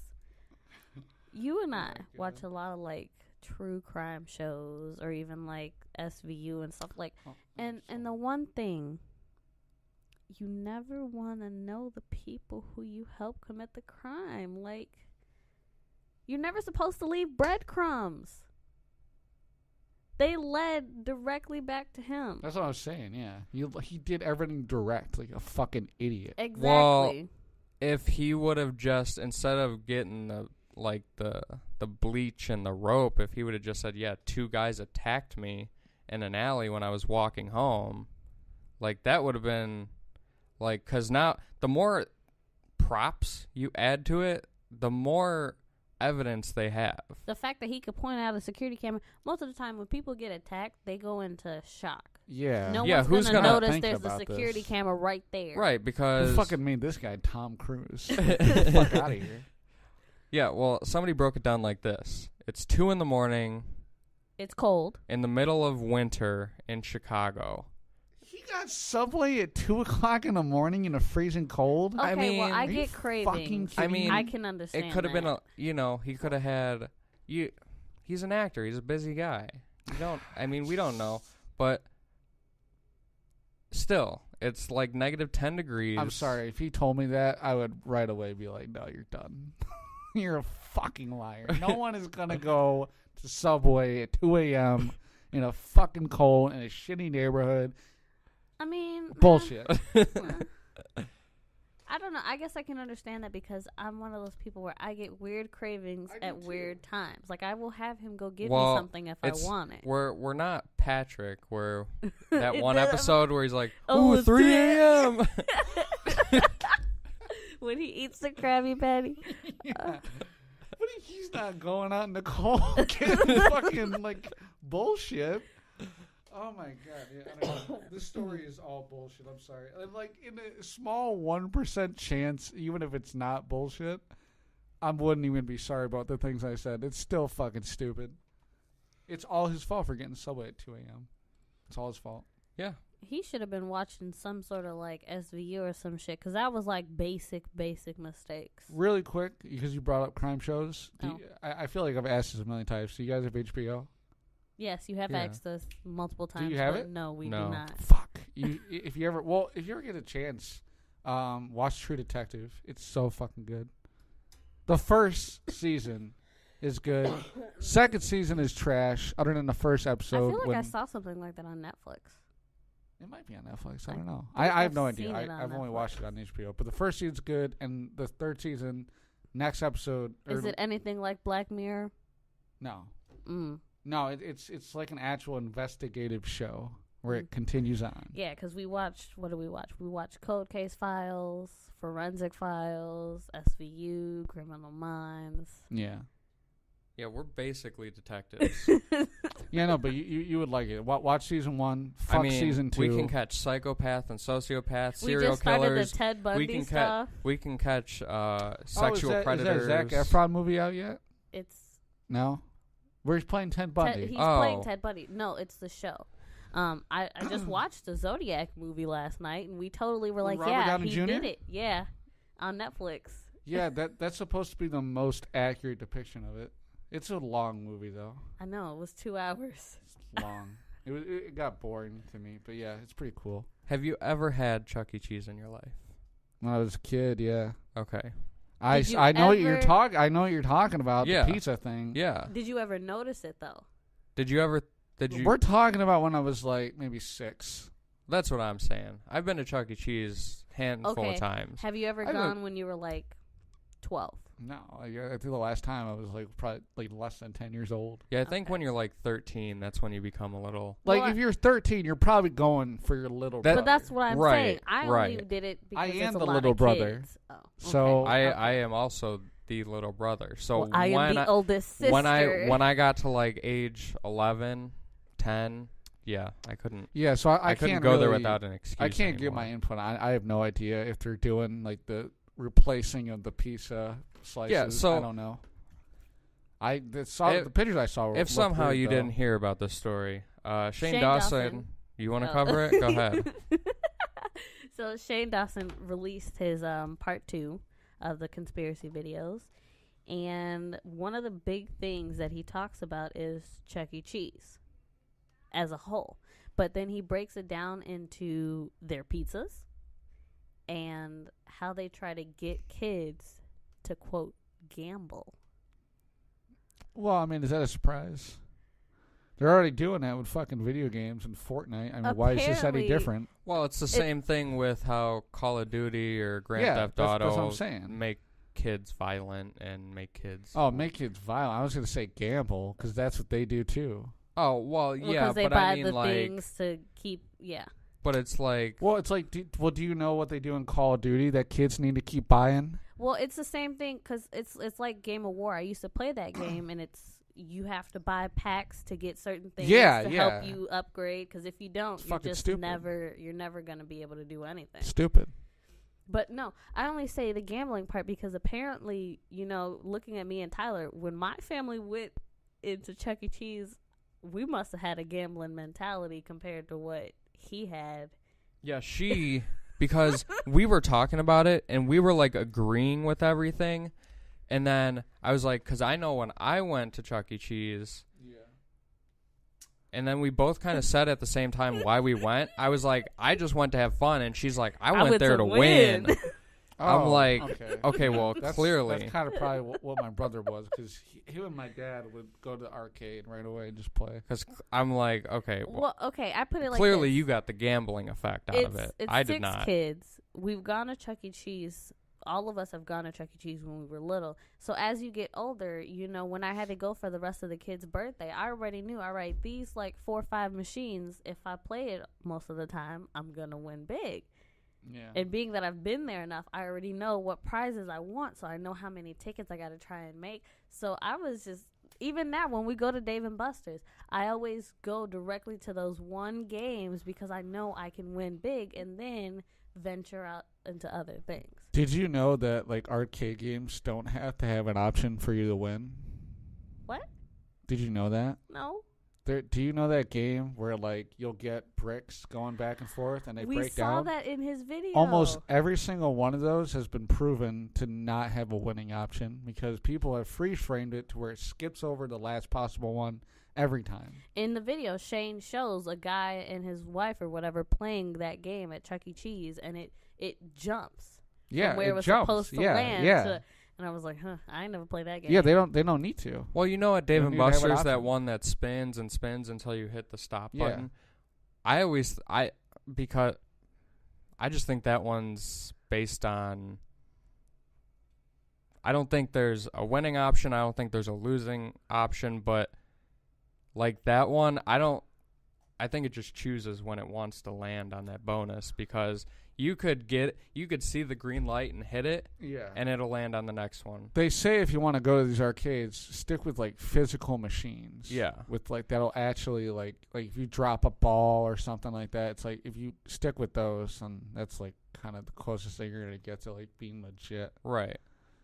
you and I watch a lot of like true crime shows or even like SVU and stuff like, and the one thing, you never want to know the people who you help commit the crime. Like, you're never supposed to leave breadcrumbs. They led directly back to him. That's what I was saying, yeah. He did everything direct, like a fucking idiot. Exactly. Well, if he would have just, instead of getting the bleach and the rope, if he would have just said, yeah, 2 guys attacked me in an alley when I was walking home, like, that would have been, like, because now the more props you add to it, the more evidence they have. The fact that he could point out a security camera, most of the time when people get attacked, they go into shock. Yeah. No yeah, one's going to notice there's a security camera right there. Right, because... Who fucking made this guy Tom Cruise? Get the fuck out of here. Yeah, well, somebody broke it down like this. It's 2 a.m. It's cold. In the middle of winter in Chicago. He got Subway at 2 o'clock in the morning in a freezing cold? Okay, I mean, well, I get cravings. I mean, I can understand it could have been he could have had, he's an actor. He's a busy guy. We don't know. But still, it's like negative 10 degrees. I'm sorry. If he told me that, I would right away be like, no, you're done. You're a fucking liar. No one is going to go to Subway at 2 a.m. in a fucking cold in a shitty neighborhood. I mean... Bullshit. I don't know. I guess I can understand that because I'm one of those people where I get weird cravings at weird times. Like, I will have him go get me something if I want it. We're not Patrick, where that one episode where he's like, oh, 3 a.m. When he eats the Krabby Patty. Yeah. But he's not going out in the cold getting fucking, like, bullshit. Oh, my God. Yeah, I don't know. This story is all bullshit. I'm sorry. Like, in a small 1% chance, even if it's not bullshit, I wouldn't even be sorry about the things I said. It's still fucking stupid. It's all his fault for getting Subway at 2 a.m. It's all his fault. Yeah. He should have been watching some sort of, like, SVU or some shit, because that was, like, basic mistakes. Really quick, because you brought up crime shows. Oh. I feel like I've asked this a million times. Do you guys have HBO? Yes, you have asked us multiple times. Do you have but it? No, we do not. Fuck. If you ever get a chance, watch True Detective. It's so fucking good. The first season is good. Second season is trash, other than the first episode. I feel like I saw something like that on Netflix. It might be on Netflix. I don't know. I have no idea. I've only watched it on HBO. But the first season's good, and the third season, next episode. Is it anything like Black Mirror? No. Mm. No, it's like an actual investigative show where it continues on. Yeah, because we watched, what did we watch? We watched Cold Case Files, Forensic Files, SVU, Criminal Minds. Yeah. Yeah, we're basically detectives. Yeah, no, but you would like it. Watch season 1. Fuck season 2. We can catch psychopath and sociopath, serial we just started killers. The Ted Bundy stuff. We can catch sexual predators. Is that Zac Efron movie out yet? It's no. Where he's playing Ted Bundy. He's playing Ted Bundy. No, it's the show. I just watched the Zodiac movie last night, and we totally were like, Robert Downey he Jr.? did it. Yeah, on Netflix. Yeah, that's supposed to be the most accurate depiction of it. It's a long movie, though. I know. It was 2 hours. It's long. It got boring to me, but yeah, it's pretty cool. Have you ever had Chuck E. Cheese in your life? When I was a kid, yeah. Okay. I know what you're talking. I know what you're talking about. Yeah. The pizza thing. Yeah. Did you ever notice it though? We're talking about when I was like maybe 6. That's what I'm saying. I've been to Chuck E. Cheese handful of times. Have you ever gone when you were like 12? No, I think the last time I was like probably like less than 10 years old. Yeah, I think when you're like 13, that's when you become a little... Like if you're 13, you're probably going for your little brother. But that's what I'm saying. I only did it because I am it's the a lot little of brother. Kids. Oh, okay. So I am also the little brother. So well, I am the oldest sister. When I got to like age 11, 10, yeah, I couldn't. Yeah, so I couldn't can't go really, there without an excuse. I can't give my input. I have no idea if they're doing like the replacing of the pizza slices. Yeah, so I don't know. The pictures I saw were if somehow weird, you though. didn't hear about this story, Shane Dawson. Dawson, you want to cover it? Go ahead. So Shane Dawson released his part 2 of the conspiracy videos, and one of the big things that he talks about is Chuck E. Cheese as a whole. But then he breaks it down into their pizzas and how they try to get kids to, quote, gamble. Well, I mean, is that a surprise? They're already doing that with fucking video games and Fortnite. I mean, why is this any different? Well, it's the same thing with how Call of Duty or Grand Theft Auto that's what I'm saying. Make kids violent and make kids... Oh, make kids violent. I was going to say gamble, because that's what they do, too. Oh, well, yeah, because they but buy I mean, the like... things to keep, yeah. But it's like... Well, it's like, do you know what they do in Call of Duty that kids need to keep buying? Well, it's the same thing, because it's like Game of War. I used to play that game, and you have to buy packs to get certain things to help you upgrade, because if you don't, you're never going to be able to do anything. Stupid. But no, I only say the gambling part because apparently, looking at me and Tyler, when my family went into Chuck E. Cheese, we must have had a gambling mentality compared to what he had. Yeah, because we were talking about it and we were like agreeing with everything. And then I was like, because I know when I went to Chuck E. Cheese, and then we both kind of said at the same time why we went. I was like, I just went to have fun. And she's like, I went there to win. I'm like, okay, well, clearly. That's kind of probably what my brother was, because he and my dad would go to the arcade right away and just play. Because I'm like, okay. Well, okay, I put it like clearly this. You got the gambling effect out of it. I did not. 6 kids. We've gone to Chuck E. Cheese. All of us have gone to Chuck E. Cheese when we were little. So as you get older, when I had to go for the rest of the kids' birthday, I already knew, all right, these like 4 or 5 machines, if I play it most of the time, I'm going to win big. Yeah. And being that I've been there enough, I already know what prizes I want, so I know how many tickets I got to try and make. So I was just, even now when we go to Dave & Buster's, I always go directly to those one games because I know I can win big and then venture out into other things. Did you know that like arcade games don't have to have an option for you to win? What? Did you know that? No. Do you know that game where like you'll get bricks going back and forth and they break down? We saw that in his video. Almost every single one of those has been proven to not have a winning option because people have freeze framed it to where it skips over the last possible one every time. In the video, Shane shows a guy and his wife or whatever playing that game at Chuck E. Cheese, and it jumps. Yeah, from where it was jumps. supposed to land. Yeah. And I was like, I ain't never played that game. Yeah, they don't need to. Well, at Dave & Buster's, that one that spins and spins until you hit the stop button. Because I just think that one's based on, I don't think there's a winning option. I don't think there's a losing option, but like that one, I think it just chooses when it wants to land on that bonus because you could see the green light and hit it, and it'll land on the next one. They say if you want to go to these arcades, stick with like physical machines. Yeah, with like that'll actually like if you drop a ball or something like that, it's like if you stick with those, and that's like kind of the closest thing you're gonna get to like being legit. Right,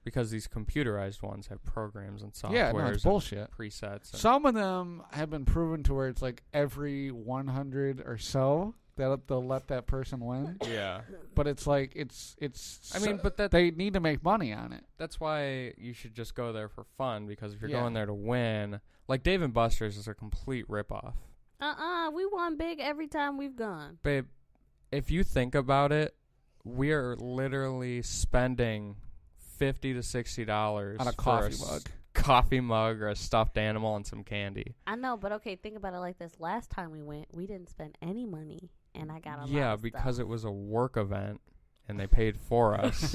because these computerized ones have programs and software. Yeah, no, it's bullshit. Presets. Some of them have been proven to where it's like every 100 or so. They'll let that person win. Yeah. But it's like it's but they need to make money on it. That's why you should just go there for fun, because if you're going there to win, like Dave & Buster's is a complete ripoff. We won big every time we've gone. Babe, if you think about it, we are literally spending $50 to $60 on a coffee mug or a stuffed animal and some candy. I know, but okay, think about it like this. Last time we went, we didn't spend any money, and I got a lot Yeah, of because stuff. it was a work event, and they paid for us.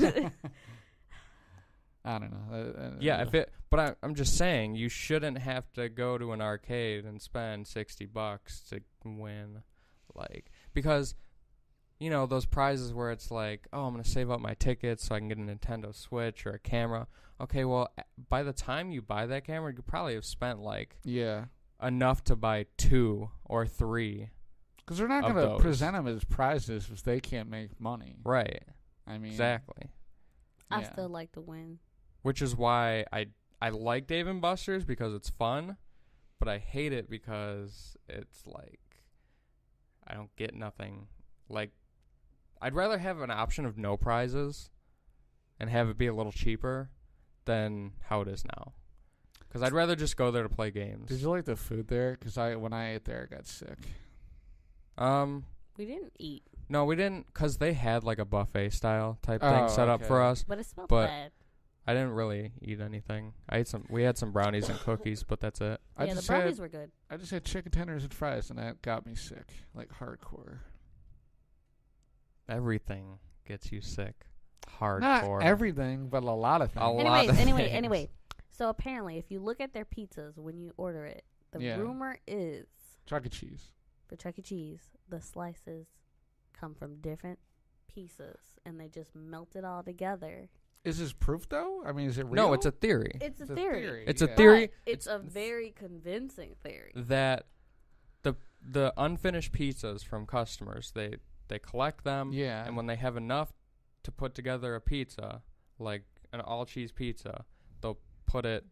I don't know. Yeah, but I'm just saying, you shouldn't have to go to an arcade and spend $60 to win, like, because, you know, those prizes where it's like, oh, I'm gonna save up my tickets so I can get a Nintendo Switch or a camera. Okay, well, by the time you buy that camera, you probably have spent like enough to buy 2 or 3. Because they're not going to present them as prizes if they can't make money. Right. I mean, exactly. I still like to win. Which is why I like Dave & Buster's, because it's fun, but I hate it because it's like I don't get nothing. Like, I'd rather have an option of no prizes and have it be a little cheaper than how it is now. Because I'd rather just go there to play games. Did you like the food there? Because when I ate there, I got sick. We didn't eat. No, we didn't, because they had like a buffet style type thing set up for us. But it smelled bad. I didn't really eat anything. We had some brownies and cookies, but that's it. Yeah, the brownies were good. I just had chicken tenders and fries, and that got me sick, like hardcore. Everything gets you sick. Hardcore. Not everything, but a lot of things. Anyway. So apparently, if you look at their pizzas when you order it, the rumor is Chuck E. Cheese. For Chuck E. Cheese, the slices come from different pieces, and they just melt it all together. Is this proof, though? I mean, is it real? No, it's a theory. It's a theory. It's a theory. But it's a very convincing theory. That the unfinished pizzas from customers, they collect them, and when they have enough to put together a pizza, like an all-cheese pizza, they'll put it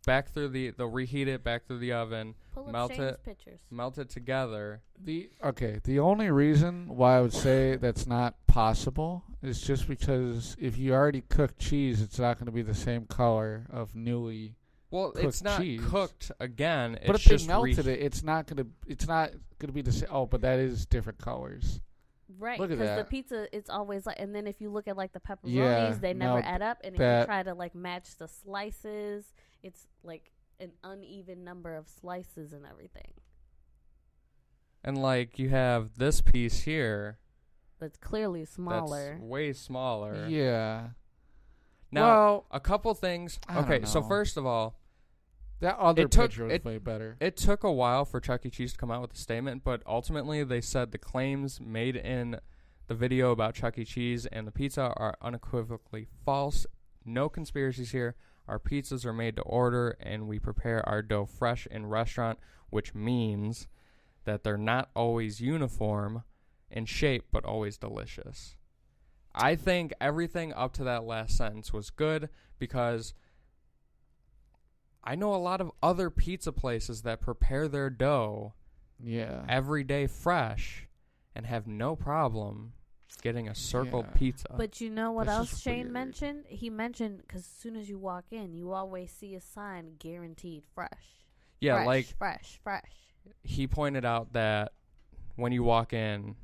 back through they'll reheat it back through the oven, melt it together. The only reason why I would say that's not possible is just because if you already cook cheese, it's not going to be the same color of newly cooked it's not cheese. Cooked again. But it's if just they melted it, it's not going to be the same. Oh, but that is different colors. Right, because the pizza, it's always like, and then if you look at like the pepperonis, they never add up, and if you try to like match the slices, it's like an uneven number of slices and everything. And like you have this piece here, that's clearly smaller. That's way smaller. Yeah. Now, a couple things. Okay, so first of all, that other picture was way better. It took a while for Chuck E. Cheese to come out with a statement, but ultimately they said the claims made in the video about Chuck E. Cheese and the pizza are unequivocally false. No conspiracies here. Our pizzas are made to order, and we prepare our dough fresh in restaurant, which means that they're not always uniform in shape, but always delicious. I think everything up to that last sentence was good, because I know a lot of other pizza places that prepare their dough every day fresh and have no problem getting a circled pizza. But you know what else Shane mentioned? He mentioned, because as soon as you walk in, you always see a sign, guaranteed fresh. Yeah, fresh. He pointed out that when you walk in,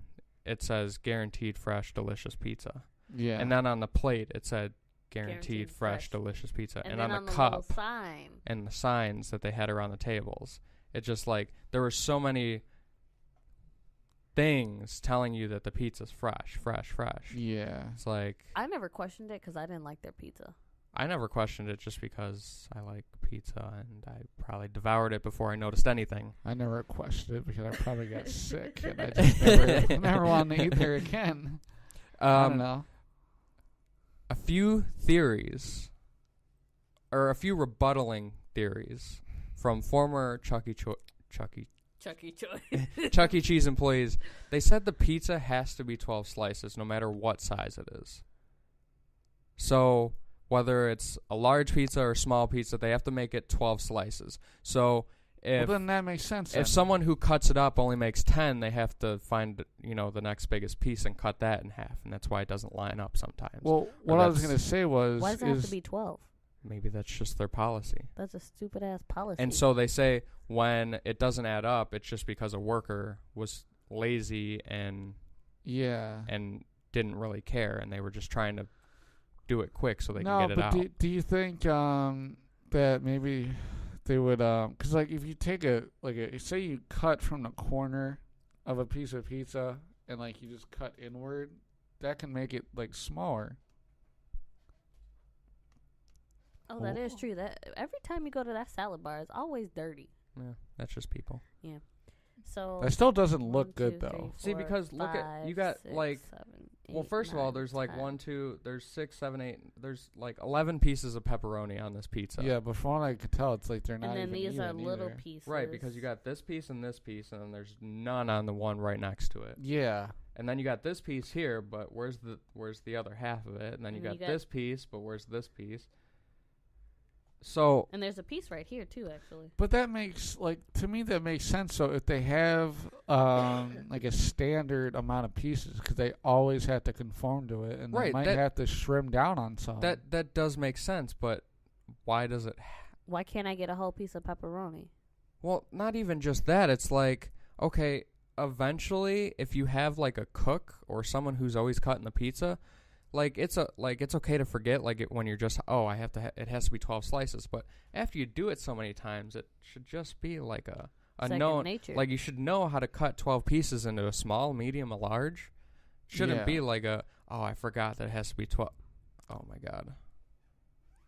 it says guaranteed fresh, delicious pizza. Yeah. And then on the plate, it said guaranteed fresh, delicious pizza. And on the cup sign. And the signs that they had around the tables, it just like, there were so many things telling you that the pizza's fresh. Yeah. It's like, I never questioned it because I didn't like their pizza. I never questioned it just because I like pizza, and I probably devoured it before I noticed anything. I never questioned it because I probably got sick, and I just never wanted to eat there again. I don't know. A few theories, or a few rebuttaling theories from former Chuck E. Cheese employees. They said the pizza has to be 12 slices no matter what size it is. So whether it's a large pizza or small pizza, they have to make it 12 slices. So then that makes sense. If someone who cuts it up only makes 10, they have to find, the next biggest piece and cut that in half, and that's why it doesn't line up sometimes. Well, what I was going to say was, why does it have to be 12? Maybe that's just their policy. That's a stupid ass policy. And so they say when it doesn't add up, it's just because a worker was lazy and didn't really care, and they were just trying to do it quick so they no, can get it out. but do you think that maybe they would because like if you take say you cut from the corner of a piece of pizza and like you just cut inward, that can make it like smaller. Oh, that is true. That every time you go to that salad bar, it's always dirty. Yeah, that's just people. Yeah. So That still doesn't 1, look 2, good 3, though. 4, See, because look at 5, you got 6, like 7, 8, well, first of all, 9, there's like 10. 1, 2, there's 6, 7, 8, there's like 11 pieces of pepperoni on this pizza. Yeah, but from what I could tell, it's like they're not And then even these are even little either. pieces. Right, because you got this piece, and then there's none on the one right next to it. Yeah. And then you got this piece here, but where's the other half of it? And then you got this piece, but where's this piece? So And there's a piece right here too, actually. But that makes to me that makes sense. So if they have like a standard amount of pieces, because they always have to conform to it, and they might have to trim down on some. That does make sense, but why does it? Why can't I get a whole piece of pepperoni? Well, not even just that. It's like, okay, eventually, if you have like a cook or someone who's always cutting the pizza, it's okay to forget when you're just it has to be 12 slices. But after you do it so many times, it should just be like a known nature. Like you should know how to cut 12 pieces into a small, medium, a large. Shouldn't be like I forgot that it has to be 12. Oh my god.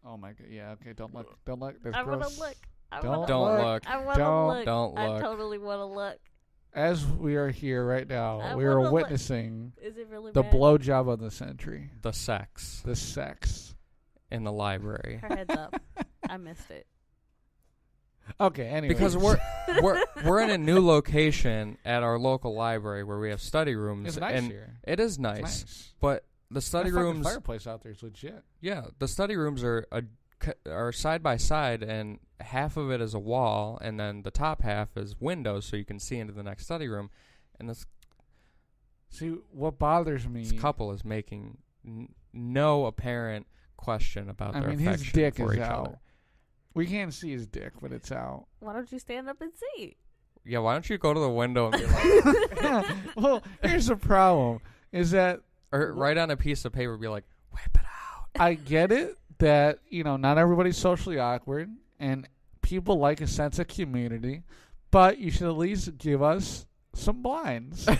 Oh my god. Yeah. Okay. Don't look. That's I gross. want to look. Don't look. I want to look. Don't look. I totally want to look. As we are here right now, I we are wanna witnessing Is it really the bad? blowjob of the century. The sex The sex. in the library. Her heads up. I missed it. Okay. Anyway, Because we're in a new location at our local library where we have study rooms. it's nice and here. It is It's nice, nice. but the study That fucking rooms. fireplace out there is legit. Yeah, the study rooms are side by side, and half of it is a wall, and then the top half is windows, so you can see into the next study room. And this what bothers me. This couple is making no apparent question about their his affection dick for is each out. other. We can't see his dick, but it's out. Why don't you stand up and see? Yeah, why don't you go to the window and be like, Well, here's the problem: is that or write on a piece of paper, be like, whip it out. I get it that not everybody's socially awkward, and people like a sense of community, but you should at least give us some blinds. I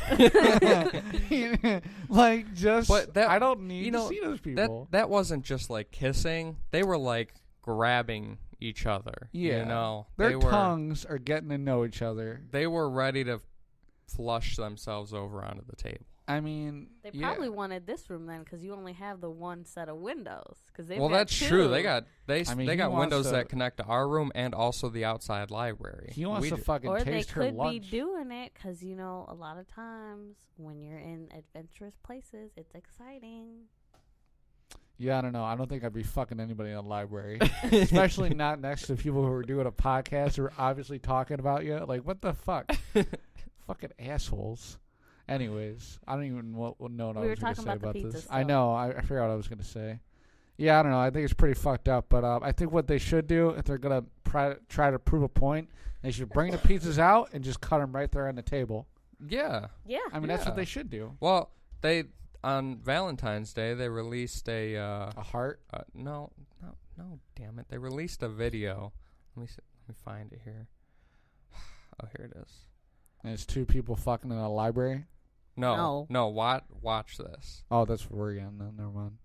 don't need to see those people. That wasn't just like kissing; they were like grabbing each other. Yeah, their tongues are getting to know each other. They were ready to flush themselves over onto the table. They probably wanted this room then, because you only have the one set of windows. That's true. They got windows to that connect to our room and also the outside library. He wants to fucking or taste her lunch. Or they lunch. could be doing it because a lot of times when you're in adventurous places, it's exciting. Yeah, I don't know. I don't think I'd be fucking anybody in a library, especially not next to people who are doing a podcast who are obviously talking about you. Like, what the fuck? Fucking assholes. Anyways, I don't even know what I was going to say about this. I know. I forgot what I was going to say. Yeah, I don't know. I think it's pretty fucked up. But I think what they should do, if they're going to try to prove a point, they should bring the pizzas out and just cut them right there on the table. Yeah. Yeah. That's what they should do. Well, on Valentine's Day, they released a heart? No, damn it. They released a video. Let me find it here. Oh, here it is. And it's two people fucking in a library? No. Watch this. Oh, that's where we're again. No, never mind.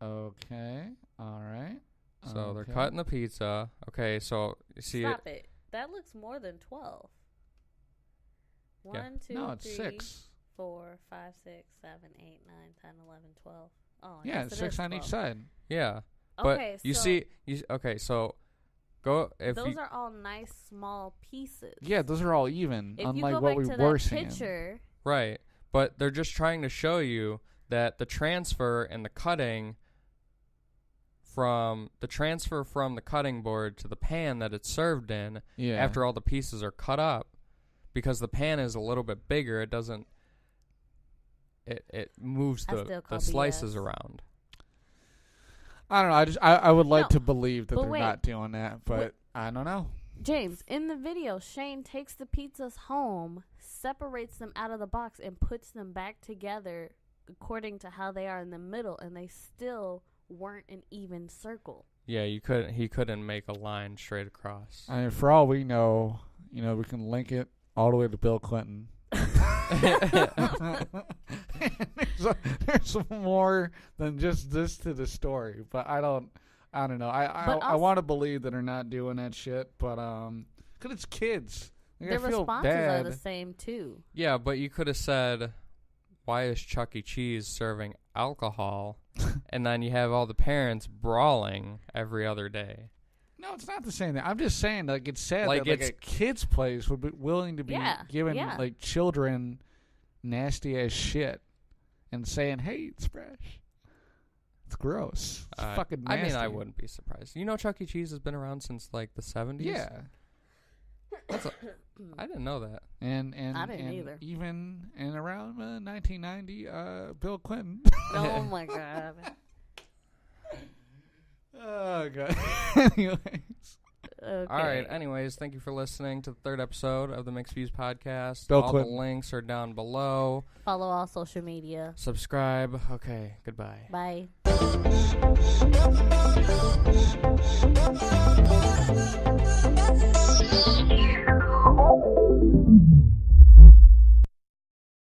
Okay. All right. So they're cutting the pizza. Okay, so you see Stop it. That looks more than 12. 1, 2, no, it's 3, 6. 4, 5, 6, 7, 8, 9, 10, 11, 12. Oh, yeah, it's 6 on each side. Yeah. But okay, so go if those are all nice small pieces. Yeah, those are all even, if unlike you go what back we to were that seeing. picture, right. But they're just trying to show you that the transfer and the cutting from the cutting board to the pan that it's served in, after all the pieces are cut up, because the pan is a little bit bigger, it doesn't it moves the slices around. I don't know. I would like to believe that they're not doing that, but I don't know. James, in the video, Shane takes the pizzas home, separates them out of the box, and puts them back together according to how they are in the middle, and they still weren't an even circle. Yeah, he couldn't make a line straight across. I mean, for all we know, we can link it all the way to Bill Clinton. There's more than just this to the story, but I don't know. I want to believe that they're not doing that shit, but because it's kids. The responses are the same too. Yeah, but you could have said, "Why is Chuck E. Cheese serving alcohol?" And then you have all the parents brawling every other day. No, it's not the same thing. I'm just saying, like, it's sad Like, that a kid's place would be willing to be giving like children nasty ass shit and saying, "Hey, it's fresh." It's gross. It's fucking nasty. I mean, I wouldn't be surprised. Chuck E. Cheese has been around since like the 70s. Yeah. I didn't know that. And I didn't either. Even in around 1990, Bill Clinton. Oh my God. Oh God. Anyways. Okay. All right. Anyways, thank you for listening to the third episode of the Mixed Views podcast. Bill all Clinton. The links are down below. Follow all social media. Subscribe. Okay. Goodbye. Bye. Oh.